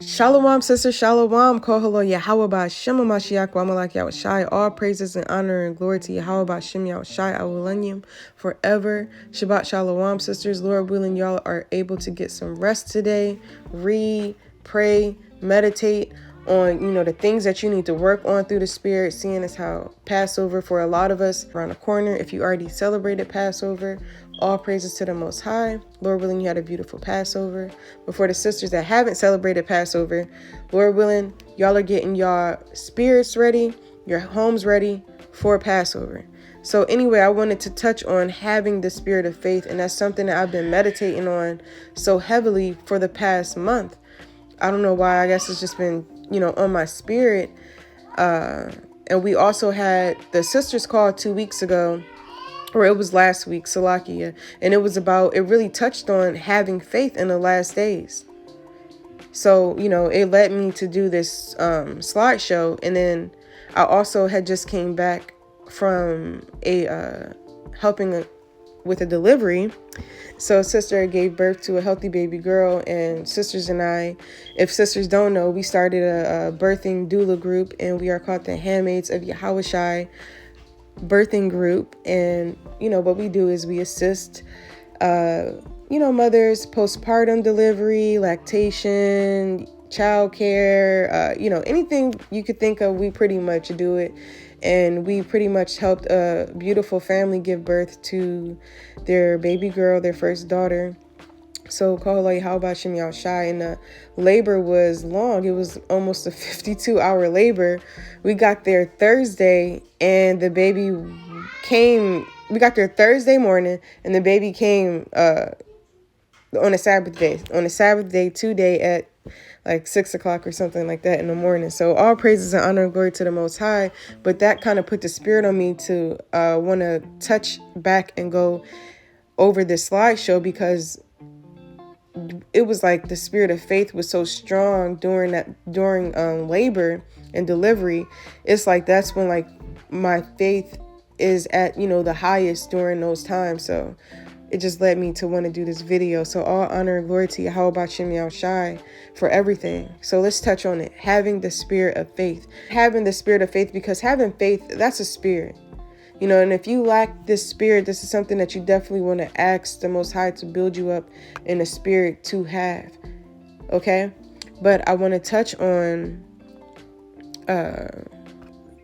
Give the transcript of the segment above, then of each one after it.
Shalom, sister, shalom. Kohalo Yahweh Ba'Shem Mashiach Wamalak Yahushai. All praises and honor and glory to Yahweh Ba'Shem Yahushai. I will lend you forever. Shabbat shalom, sisters. Lord willing, y'all are able to get some rest today. Read, pray, meditate on, the things that you need to work on through the Spirit, seeing as how Passover for a lot of us around the corner. If you already celebrated Passover, all praises to the Most High. Lord willing, you had a beautiful Passover. But for the sisters that haven't celebrated Passover, Lord willing, y'all are getting y'all spirits ready, your homes ready for Passover. So anyway, I wanted to touch on having the spirit of faith, and that's something that I've been meditating on so heavily for the past month. I don't know why. I guess it's just been, on my spirit. And we also had the sisters call 2 weeks ago, or it was last week, Salakia, and it really touched on having faith in the last days. So, it led me to do this slideshow, and then I also had just came back from helping with a delivery. So sister gave birth to a healthy baby girl, and sisters and I, if sisters don't know, we started a birthing doula group, and we are called the Handmaids of Yahushai birthing group. And what we do is we assist mothers postpartum delivery, lactation, childcare, anything you could think of, we pretty much do it. And we pretty much helped a beautiful family give birth to their baby girl, their first daughter. So Kohaloi Halba Shem Yahushai, and the labor was long. It was almost a 52-hour labor. We got there Thursday, and the baby came. We got there Thursday morning, and the baby came on a Sabbath day. On a Sabbath day, today at like 6 o'clock or something like that in the morning. So all praises and honor and glory to the Most High. But that kind of put the spirit on me to want to touch back and go over this slideshow, because it was like the spirit of faith was so strong during labor and delivery. It's like that's when like my faith is at the highest during those times. So it just led me to want to do this video. So all honor and glory to Yahweh Ba'Shem Yahushai for everything. So let's touch on it. Having the spirit of faith. Having the spirit of faith, because having faith, that's a spirit. And if you lack this spirit, this is something that you definitely want to ask the Most High to build you up in a spirit to have. Okay? But I want to touch on,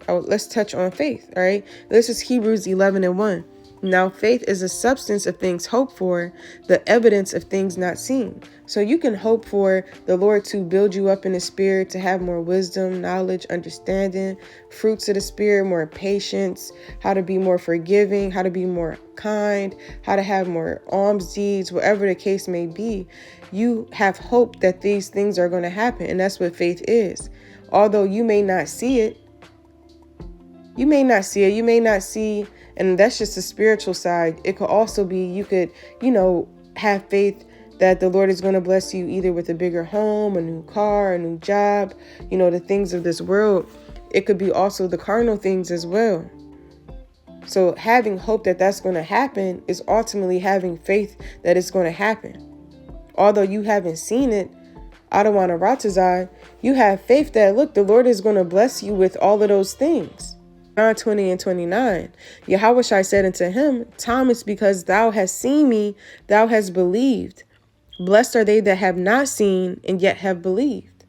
let's touch on faith. All right? This is Hebrews 11:1. Now faith is a substance of things hoped for, the evidence of things not seen. So you can hope for the Lord to build you up in the spirit, to have more wisdom, knowledge, understanding, fruits of the spirit, more patience, how to be more forgiving, how to be more kind, how to have more alms deeds, whatever the case may be. You have hope that these things are going to happen. And that's what faith is. Although you may not see it, and that's just the spiritual side. It could also be, you could, have faith that the Lord is going to bless you either with a bigger home, a new car, a new job, the things of this world. It could be also the carnal things as well. So having hope that that's going to happen is ultimately having faith that it's going to happen. Although you haven't seen it, Adawana Ratazai, you have faith that, look, the Lord is going to bless you with all of those things. John 20:29, Yahushua said unto him, Thomas, because thou hast seen me, thou hast believed. Blessed are they that have not seen and yet have believed.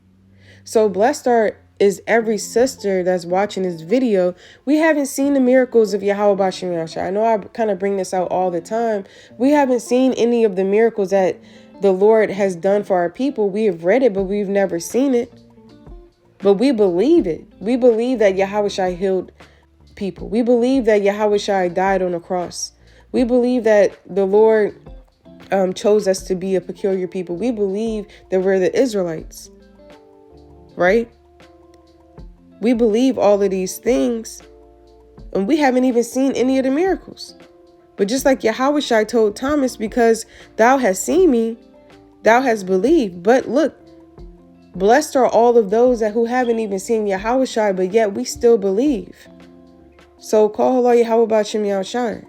So blessed is every sister that's watching this video. We haven't seen the miracles of Yahweh Ba'Shem Yahushua. I know I kind of bring this out all the time. We haven't seen any of the miracles that the Lord has done for our people. We have read it, but we've never seen it. But we believe it. We believe that Yahushua healed people. We believe that Yahushua died on the cross. We believe that the Lord chose us to be a peculiar people. We believe that we're the Israelites, right? We believe all of these things, and we haven't even seen any of the miracles. But just like Yahushua told Thomas, because thou hast seen me, thou hast believed. But look, blessed are all of those who haven't even seen Yahushua, but yet we still believe. So call Allah Yahweh Ba'Shem Yahushai.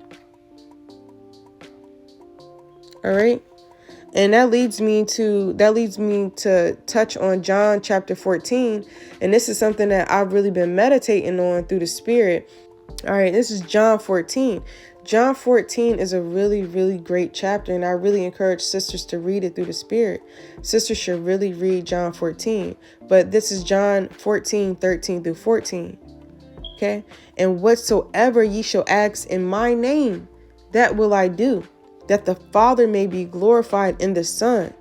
All right. And that leads me to touch on John chapter 14. And this is something that I've really been meditating on through the Spirit. All right, this is John 14. John 14 is a really, really great chapter, and I really encourage sisters to read it through the Spirit. Sisters should really read John 14. But this is John 14, 13 through 14. Okay? And whatsoever ye shall ask in my name, that will I do, that the Father may be glorified in the Son.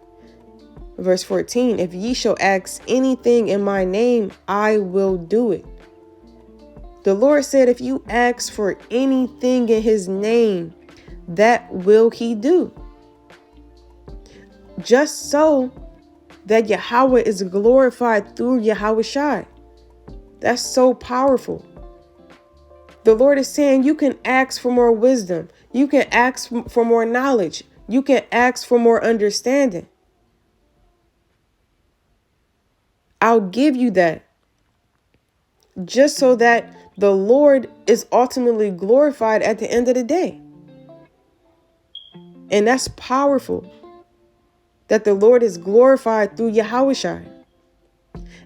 Verse 14, if ye shall ask anything in my name, I will do it. The Lord said, if you ask for anything in his name, that will he do. Just so that Yahweh is glorified through Yahweh Shai. That's so powerful. The Lord is saying you can ask for more wisdom. You can ask for more knowledge. You can ask for more understanding. I'll give you that. Just so that the Lord is ultimately glorified at the end of the day. And that's powerful. That the Lord is glorified through Yahushua.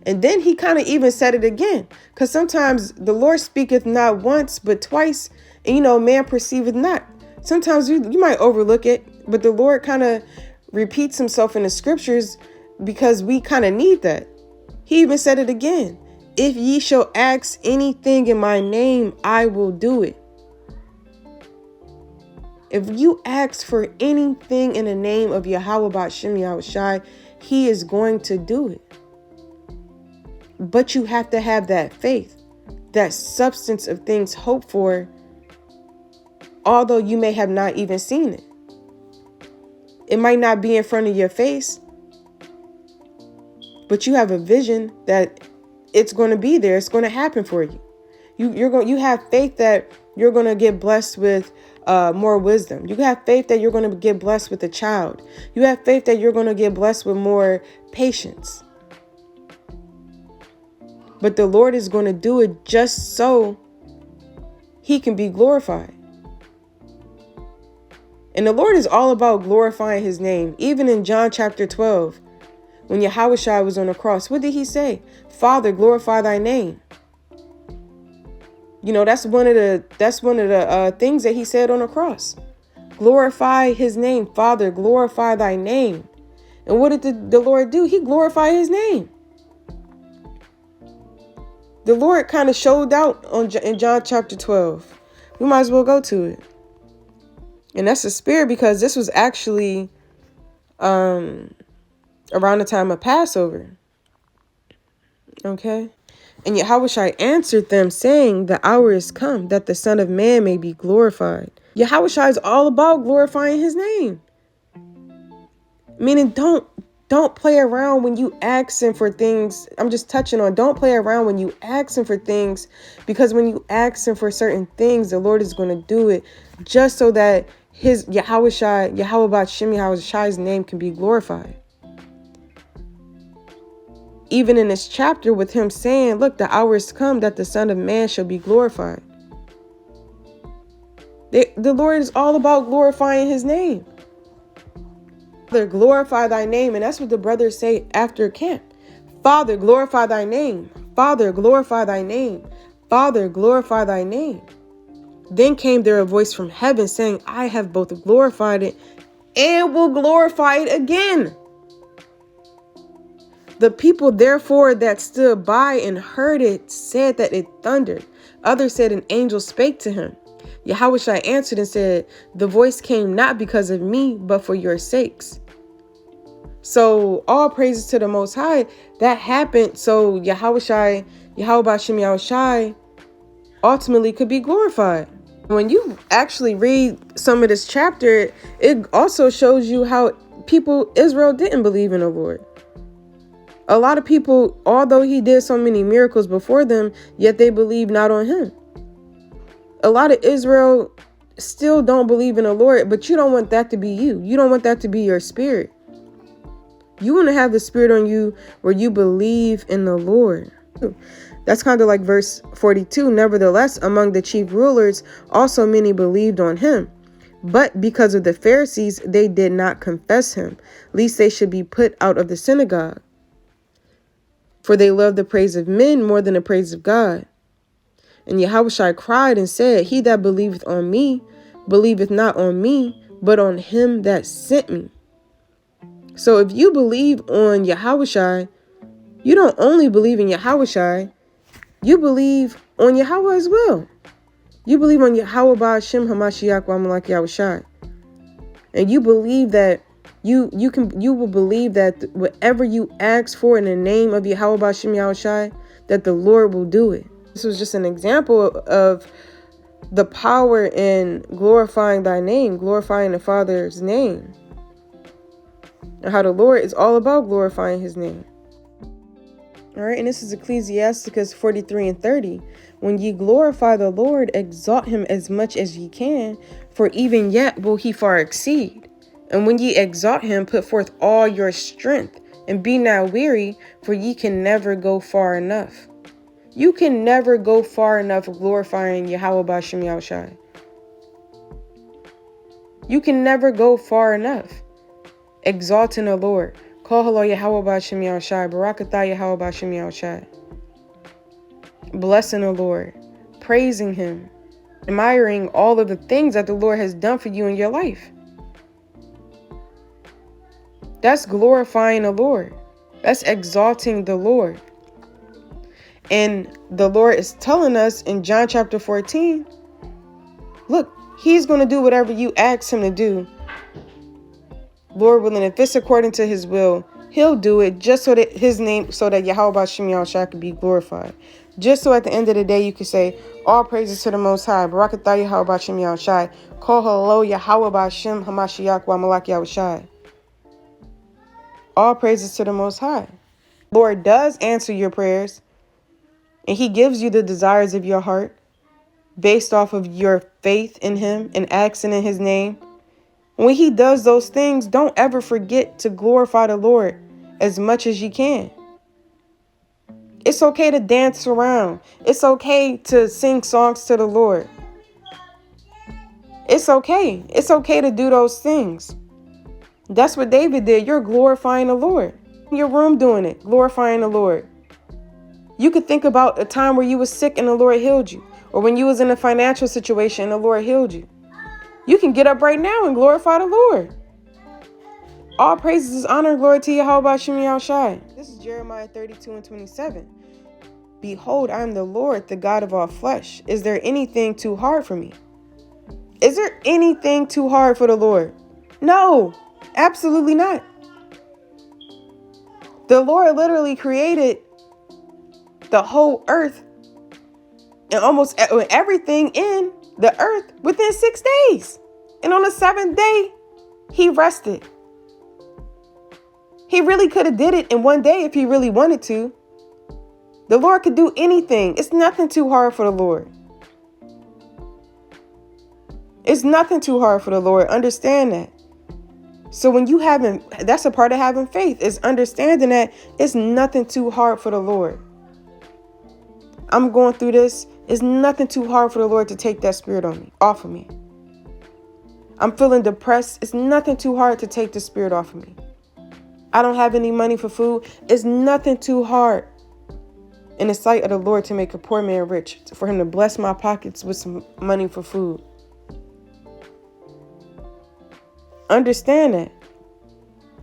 And then he kind of even said it again. Because sometimes the Lord speaketh not once, but twice. And man perceiveth not. Sometimes you might overlook it. But the Lord kind of repeats himself in the scriptures because we kind of need that. He even said it again. If ye shall ask anything in my name, I will do it. If you ask for anything in the name of Yahweh Ba'Shem Yahushai, he is going to do it. But you have to have that faith, that substance of things hoped for, although you may have not even seen it. It might not be in front of your face, but you have a vision that it's going to be there. It's going to happen for you. You have faith that you're going to get blessed with more wisdom. You have faith that you're going to get blessed with a child. You have faith that you're going to get blessed with more patience. But the Lord is going to do it just so he can be glorified. And the Lord is all about glorifying his name. Even in John chapter 12, when Yahushua was on the cross, what did he say? Father, glorify thy name. That's one of the things that he said on the cross. Glorify his name. Father, glorify thy name. And what did the Lord do? He glorified his name. The Lord kind of showed out in John chapter 12. We might as well go to it. And that's the Spirit, because this was actually around the time of Passover. Okay. And Yahushua answered them, saying, the hour is come that the Son of Man may be glorified. Yahushua is all about glorifying his name. Meaning, don't play around when you asking for things. I'm just touching on, don't play around when you asking for things, because when you asking for certain things, the Lord is going to do it just so that his Yahweh Ba'Shem Yahushua's name can be glorified. Even in this chapter with him saying, look, the hour is come that the Son of Man shall be glorified. The Lord is all about glorifying his name. Father, glorify thy name. And that's what the brothers say after camp. Father, glorify thy name. Father, glorify thy name. Father, glorify thy name. Then came there a voice from heaven saying, I have both glorified it and will glorify it again. The people, therefore, that stood by and heard it said that it thundered. Others said an angel spake to him. Yahushua answered and said, the voice came not because of me, but for your sakes. So all praises to the Most High. That happened so Yahweh Ba'Shem Yahushai ultimately could be glorified. When you actually read some of this chapter, it also shows you how Israel didn't believe in the Lord. A lot of people, although he did so many miracles before them, yet they believe not on him. A lot of Israel still don't believe in the Lord, but you don't want that to be you. You don't want that to be your spirit. You want to have the spirit on you where you believe in the Lord. That's kind of like verse 42. Nevertheless, among the chief rulers, also many believed on him. But because of the Pharisees, they did not confess him, lest they should be put out of the synagogue. For they love the praise of men more than the praise of God. And Yahushua cried and said, He that believeth on me, believeth not on me, but on him that sent me. So if you believe on Yahushua, you don't only believe in Yahushua, you believe on Yahweh as well. You believe on Yahweh Ba'Shem Hamashiach wa Malak Yahushua. And you believe that you will believe that whatever you ask for in the name of Yahweh Ba'Shem Yahushua, that the Lord will do it. This was just an example of the power in glorifying thy name, glorifying the Father's name. And how the Lord is all about glorifying his name. All right, and this is Ecclesiasticus 43:30. When ye glorify the Lord, exalt him as much as ye can, for even yet will he far exceed. And when ye exalt him, put forth all your strength, and be not weary, for ye can never go far enough. You can never go far enough glorifying Yahweh Ba'Shem Yahushua. You can never go far enough exalting the Lord. Call hello Yahweh Ba'Shem Yahushua. Barakatah Yahweh Ba'Shem Yahushua. Blessing the Lord. Praising him. Admiring all of the things that the Lord has done for you in your life. That's glorifying the Lord. That's exalting the Lord. And the Lord is telling us in John chapter 14, look, he's going to do whatever you ask him to do. Lord willing, if it's according to his will, he'll do it just so that his name, so that Yahweh Ba'Shem Yahushua can be glorified. Just so at the end of the day, you can say, all praises to the Most High. Barakatah Yahweh Ba'Shem Yahushua. Call hello Yahweh Ba'Shem Hamashiach wa Malak Yahushua. All praises to the Most High. Lord does answer your prayers. And he gives you the desires of your heart based off of your faith in him and asking in his name. When he does those things, don't ever forget to glorify the Lord as much as you can. It's okay to dance around. It's okay to sing songs to the Lord. It's okay. It's okay to do those things. That's what David did. You're glorifying the Lord. In your room doing it, glorifying the Lord. You could think about a time where you were sick and the Lord healed you. Or when you was in a financial situation and the Lord healed you. You can get up right now and glorify the Lord. All praises is honor and glory to Yahweh Ba'Shem Yahushua. This is Jeremiah 32:27. Behold, I am the Lord, the God of all flesh. Is there anything too hard for me? Is there anything too hard for the Lord? No, absolutely not. The Lord literally created the whole earth and almost everything in the earth within 6 days. And on the 7th day, he rested. He really could have did it in one day if he really wanted to. The Lord could do anything. It's nothing too hard for the Lord. It's nothing too hard for the Lord. Understand that. So when you that's a part of having faith, is understanding that it's nothing too hard for the Lord. I'm going through this. It's nothing too hard for the Lord to take that spirit off of me. I'm feeling depressed. It's nothing too hard to take the spirit off of me. I don't have any money for food. It's nothing too hard in the sight of the Lord to make a poor man rich, for him to bless my pockets with some money for food. Understand that.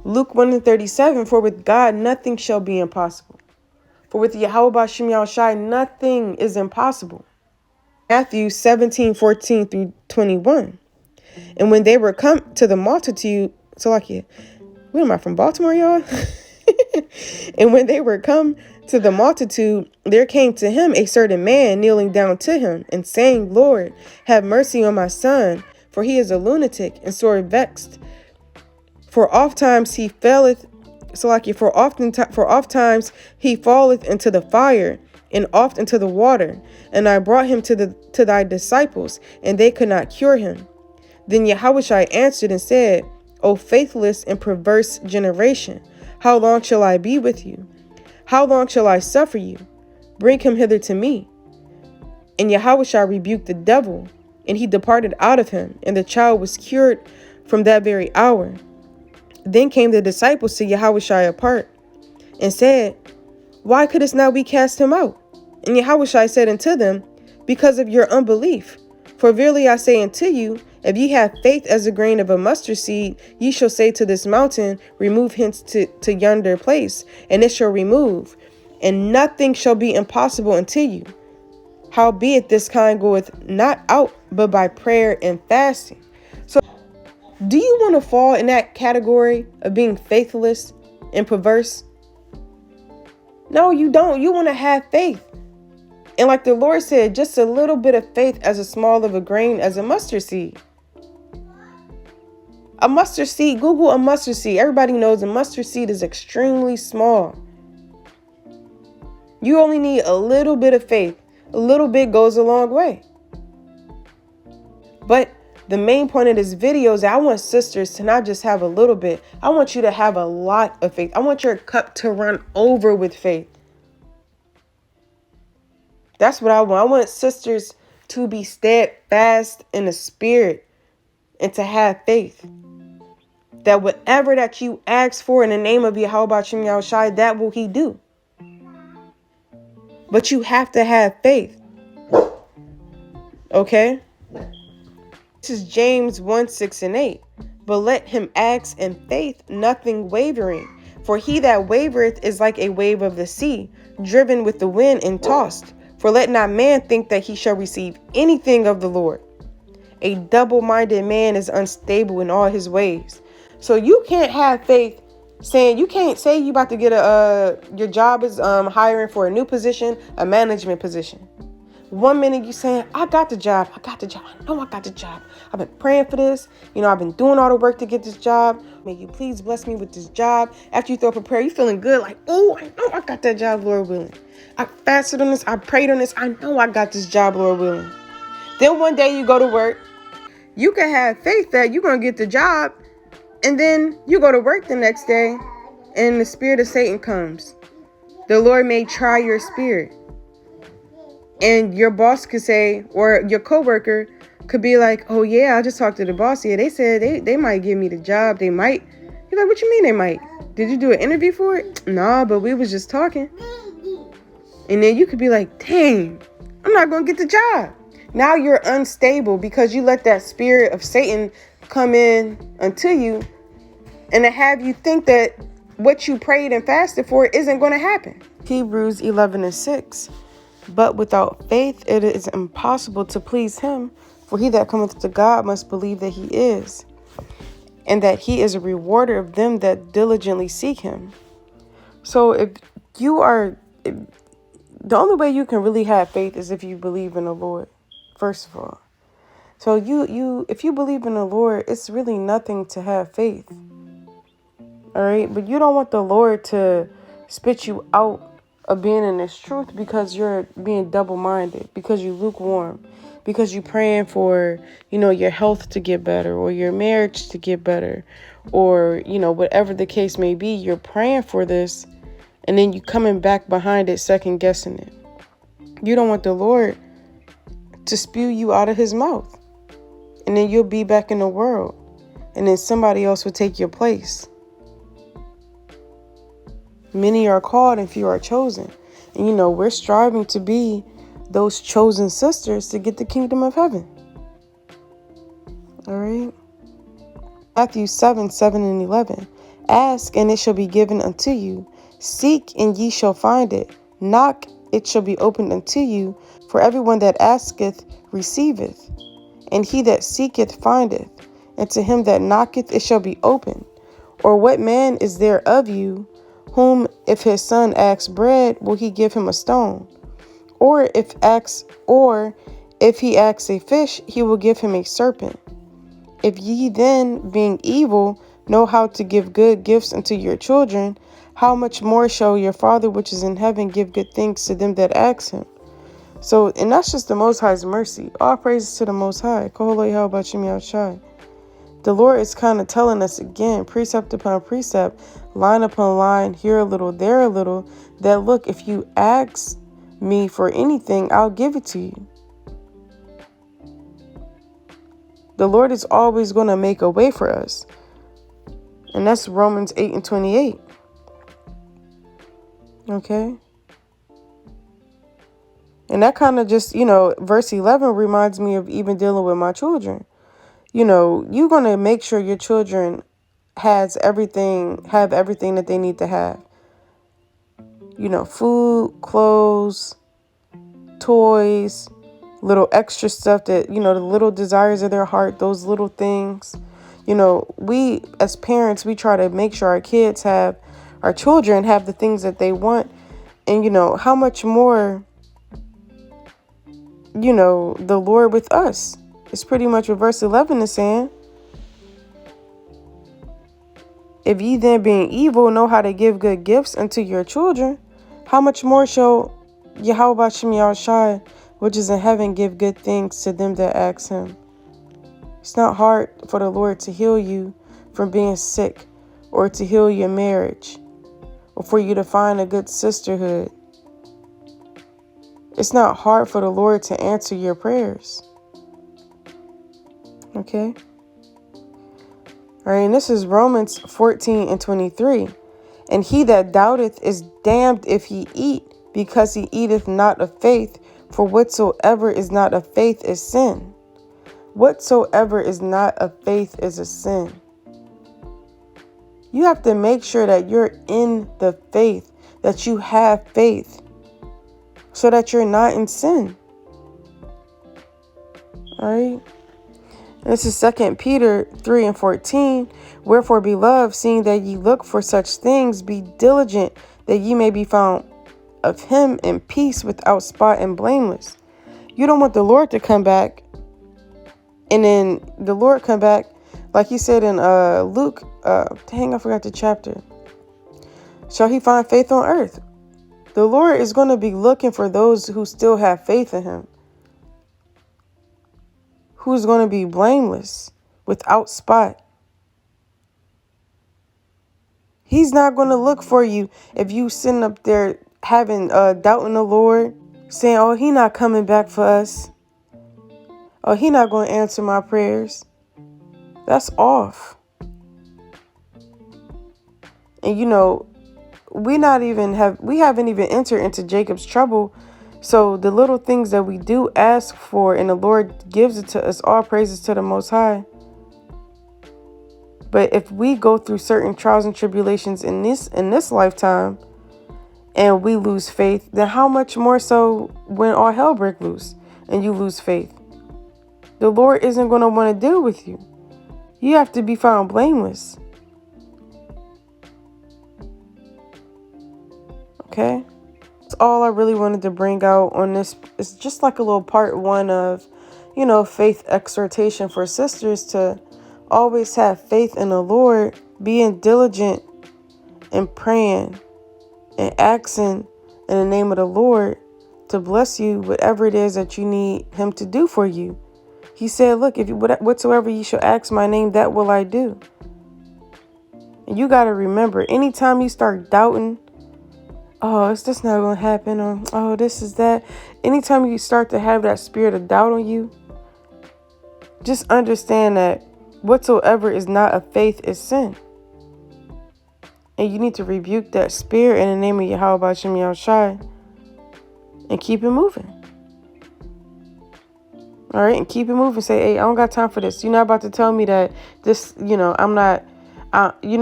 Luke 1:37, for with God nothing shall be impossible. For with Yahweh Ba'Shem Yahushua, nothing is impossible. Matthew 17:14-21. And when they were come to the multitude, where am I from, Baltimore, y'all? And when they were come to the multitude, there came to him a certain man kneeling down to him and saying, Lord, have mercy on my son, for he is a lunatic and sore vexed. For ofttimes he falleth into the fire, and oft into the water. And I brought him to thy disciples, and they could not cure him. Then Yahushua answered and said, O faithless and perverse generation, how long shall I be with you? How long shall I suffer you? Bring him hither to me. And Yahushua rebuked the devil, And he departed out of him, and the child was cured from that very hour. Then came the disciples to Yahushua apart, and said, Why couldst now we cast him out? And Yahushua said unto them, Because of your unbelief. For verily I say unto you, if ye have faith as a grain of a mustard seed, ye shall say to this mountain, Remove hence to yonder place, and it shall remove, and nothing shall be impossible unto you. Howbeit this kind goeth not out but by prayer and fasting. So do you want to fall in that category of being faithless and perverse? No, you don't. You want to have faith. And like the Lord said, just a little bit of faith as a small of a grain as a mustard seed. A mustard seed, Google a mustard seed. Everybody knows a mustard seed is extremely small. You only need a little bit of faith. A little bit goes a long way. But the main point of this video is that I want sisters to not just have a little bit. I want you to have a lot of faith. I want your cup to run over with faith. That's what I want. I want sisters to be steadfast in the spirit and to have faith. That whatever that you ask for in the name of Yahweh Shem Yahushai, that will he do. But you have to have faith. Okay? This is James 1, 6 and 8. But let him ask in faith, nothing wavering. For he that wavereth is like a wave of the sea, driven with the wind and tossed. For let not man think that he shall receive anything of the Lord. A double-minded man is unstable in all his ways. So you can't have faith saying, you can't say you about to get your job is hiring for a new position, a management position. 1 minute you saying, I got the job. I know I got the job. I've been praying for this. I've been doing all the work to get this job. May you please bless me with this job. After you throw up a prayer, you feeling good. Like, oh, I know I got that job, Lord willing. I fasted on this. I prayed on this. I know I got this job, Lord willing. Then one day you go to work. You can have faith that you're going to get the job. And then you go to work the next day and the spirit of Satan comes. The Lord may try your spirit. And your boss could say, or your coworker could be like, oh yeah, I just talked to the boss. Yeah, they said they might give me the job. They might. You're like, what you mean they might? Did you do an interview for it? Nah, but we was just talking. And then you could be like, dang, I'm not going to get the job. Now you're unstable because you let that spirit of Satan come in unto you and to have you think that what you prayed and fasted for isn't going to happen. Hebrews 11 and 6. But without faith, it is impossible to please him. For he that cometh to God must believe that he is, and that he is a rewarder of them that diligently seek him. So the only way you can really have faith is if you believe in the Lord, first of all. So if you believe in the Lord, it's really nothing to have faith. All right. But you don't want the Lord to spit you out of being in this truth because you're being double-minded, because you're lukewarm, because you're praying for, your health to get better or your marriage to get better or, whatever the case may be. You're praying for this and then you coming back behind it, second guessing it. You don't want the Lord to spew you out of his mouth. And then you'll be back in the world. And then somebody else will take your place. Many are called and few are chosen. And we're striving to be those chosen sisters to get the kingdom of heaven. All right. Matthew 7, 7 and 11. Ask and it shall be given unto you. Seek and ye shall find it. Knock, it shall be opened unto you. For everyone that asketh receiveth, and he that seeketh findeth, and to him that knocketh it shall be opened. Or what man is there of you, whom if his son asks bread, will he give him a stone? Or if he asks a fish, he will give him a serpent. If ye then, being evil, know how to give good gifts unto your children, how much more shall your Father which is in heaven give good things to them that ask him? So, and that's just the Most High's mercy. All praises to the Most High. The Lord is kind of telling us again, precept upon precept, line upon line, here a little, there a little, that look, if you ask me for anything, I'll give it to you. The Lord is always going to make a way for us. And that's Romans 8:28. Okay. And that kind of just, verse 11 reminds me of even dealing with my children. You're going to make sure your children have everything that they need to have. Food, clothes, toys, little extra stuff that, the little desires of their heart, those little things. We as parents, we try to make sure our children have the things that they want. And, how much more, the Lord with us. It's pretty much what verse 11 is saying. If ye then being evil know how to give good gifts unto your children, how much more shall Yahweh Shem Yahushai, which is in heaven, give good things to them that ask him. It's not hard for the Lord to heal you from being sick, or to heal your marriage, or for you to find a good sisterhood. It's not hard for the Lord to answer your prayers. Okay? All right, and this is Romans 14:23. And he that doubteth is damned if he eat, because he eateth not of faith. For whatsoever is not of faith is sin. Whatsoever is not of faith is a sin. You have to make sure that you're in the faith, that you have faith, so that you're not in sin. All right. And this is 2 Peter 3:14. Wherefore, beloved, seeing that ye look for such things, be diligent that ye may be found of him in peace, without spot and blameless. You don't want the Lord to come back, and then the Lord come back, like he said in Luke. I forgot the chapter. Shall he find faith on earth? The Lord is going to be looking for those who still have faith in him, who's going to be blameless, without spot. He's not going to look for you if you sitting up there having doubt in the Lord, saying, oh, he not coming back for us. Oh, he not going to answer my prayers. That's off. And we haven't even entered into Jacob's trouble. So the little things that we do ask for and the Lord gives it to us, all praises to the Most High. But if we go through certain trials and tribulations in this lifetime and we lose faith, then how much more so when all hell breaks loose and you lose faith? The Lord isn't going to want to deal with you. You have to be found blameless. Okay? That's all I really wanted to bring out on this. It's just like a little part one of, faith exhortation for sisters to always have faith in the Lord, being diligent and praying and asking in the name of the Lord to bless you, whatever it is that you need him to do for you. He said, look, if you whatsoever you shall ask my name, that will I do. And you got to remember, anytime you start doubting, oh, it's just not going to happen, or oh, this is that. Anytime you start to have that spirit of doubt on you, just understand that whatsoever is not of faith is sin. And you need to rebuke that spirit in the name of Yahweh Shem Yahushai and keep it moving. All right, and keep it moving. Say, hey, I don't got time for this. You're not about to tell me that this, you're not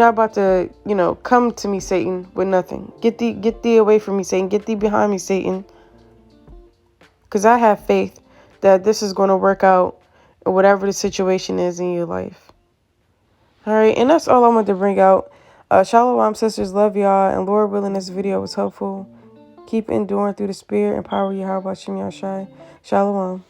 about to, come to me, Satan, with nothing. Get thee away from me, Satan. Get thee behind me, Satan. Because I have faith that this is going to work out, or whatever the situation is in your life. All right, and that's all I wanted to bring out. Shalom, sisters. Love y'all. And Lord willing, this video was helpful. Keep enduring through the spirit and power of Yahweh Shem Yahushai. Shalom.